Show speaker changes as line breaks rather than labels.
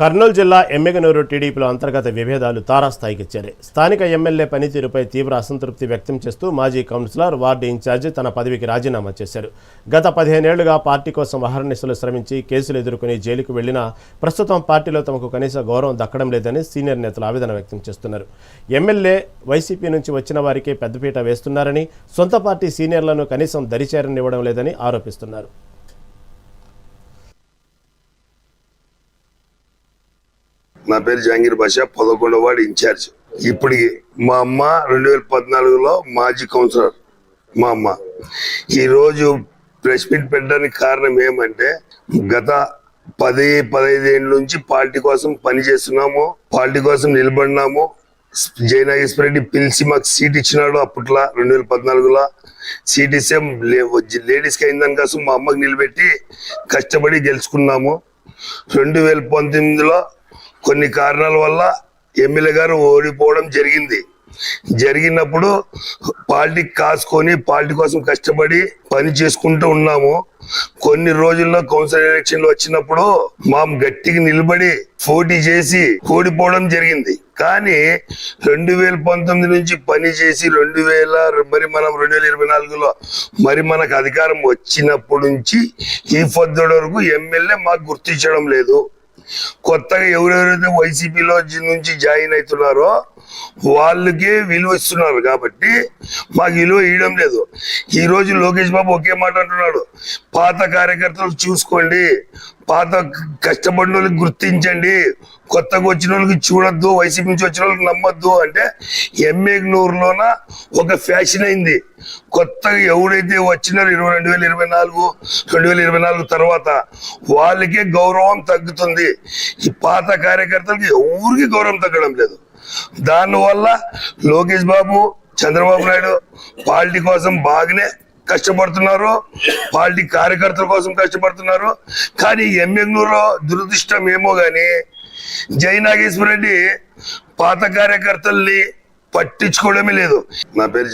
కర్నూలు జిల్లా ఎమ్మెగనూరు టీడీపీలో అంతర్గత విభేదాలు తారాస్థాయికి చేరాయి. స్థానిక ఎమ్మెల్యే పనితీరుపై తీవ్ర అసంతృప్తి వ్యక్తం చేస్తూ మాజీ కౌన్సిలర్, వార్డు ఇన్ఛార్జి తన పదవికి రాజీనామా చేశారు. గత 15 ఏళ్లుగా పార్టీ కోసం అహర్నిశలు శ్రమించి కేసులు ఎదుర్కొని జైలుకు వెళ్లినా ప్రస్తుతం పార్టీలో తమకు కనీస గౌరవం దక్కడం లేదని సీనియర్ నేతలు ఆవేదన వ్యక్తం చేస్తున్నారు. ఎమ్మెల్యే వైసీపీ నుంచి వచ్చిన వారికే పెద్దపీట వేస్తున్నారని, సొంత పార్టీ సీనియర్లను కనీసం దరిచేరనివ్వడం లేదని ఆరోపిస్తున్నారు.
నా పేరు జహంగీర్ బాషా, 11వ వార్డు ఇన్ఛార్జ్. ఇప్పటికి మా అమ్మ 2014లో మాజీ కౌన్సిలర్. మా అమ్మ ఈరోజు ప్రెస్ మీట్ పెట్టడానికి కారణం ఏమంటే, గత 10-15 ఏళ్ళ నుంచి పార్టీ కోసం పనిచేస్తున్నాము, పార్టీ కోసం నిలబడినాము. జయనాగేశ్వర రెడ్డి పిలిచి మాకు సీట్ ఇచ్చినాడు. అప్పట్లో 2014లో సీట్ ఇస్తే లేడీస్కి అయిన దానికోసం మా అమ్మకి నిలబెట్టి కష్టపడి గెలుచుకున్నాము. 2019లో కొన్ని కారణాల వల్ల ఎమ్మెల్యే గారు ఓడిపోవడం జరిగినప్పుడు పార్టీ కాసుకొని పార్టీ కోసం కష్టపడి పని చేసుకుంటూ ఉన్నాము. కొన్ని రోజుల్లో కౌన్సిల్ ఎలక్షన్లు వచ్చినప్పుడు మా గట్టికి నిలబడి పోటీ చేసి ఓడిపోవడం జరిగింది. కానీ 2019 నుంచి పని చేసి మరి మనం 2024లో మరి మనకు అధికారం వచ్చినప్పటి నుంచి ఈ పొద్దుటి వరకు ఎమ్మెల్యే మాకు గుర్తించడం లేదు. కొత్తగా ఎవరెవరైతే వైసీపీలో నుంచి జాయిన్ అవుతున్నారో వాళ్ళకే విలువ ఇస్తున్నారు కాబట్టి మాకు విలువ ఇవ్వడం లేదు. ఈ రోజు లోకేష్ బాబు ఒకే మాట అంటున్నాడు, పాత కార్యకర్తలు చూసుకోండి, పాత కష్టపడిన వాళ్ళకి గుర్తించండి, కొత్తగా వచ్చిన వాళ్ళకి చూడొద్దు, వైసీపీ నుంచి వచ్చిన వాళ్ళకి నమ్మొద్దు అంటే ఎమ్మెగనూరులోన ఒక ఫ్యాషన్ అయింది. కొత్తగా ఎవరైతే వచ్చినారో 2024 తర్వాత వాళ్ళకే గౌరవం తగ్గుతుంది. ఈ పాత కార్యకర్తలకి ఎవరికి గౌరవం తగ్గడం లేదు. దానివల్ల లోకేష్ బాబు, చంద్రబాబు నాయుడు పార్టీ కోసం బాగానే కష్టపడుతున్నారు, పార్టీ కార్యకర్తల కోసం కష్టపడుతున్నారు. కానీ ఎమ్మెగనూరులో దురదృష్టం ఏమో గాని జయనాగేశ్వర రెడ్డి పాత కార్యకర్తల్ని పట్టించుకోవడమే లేదు. నా పేరు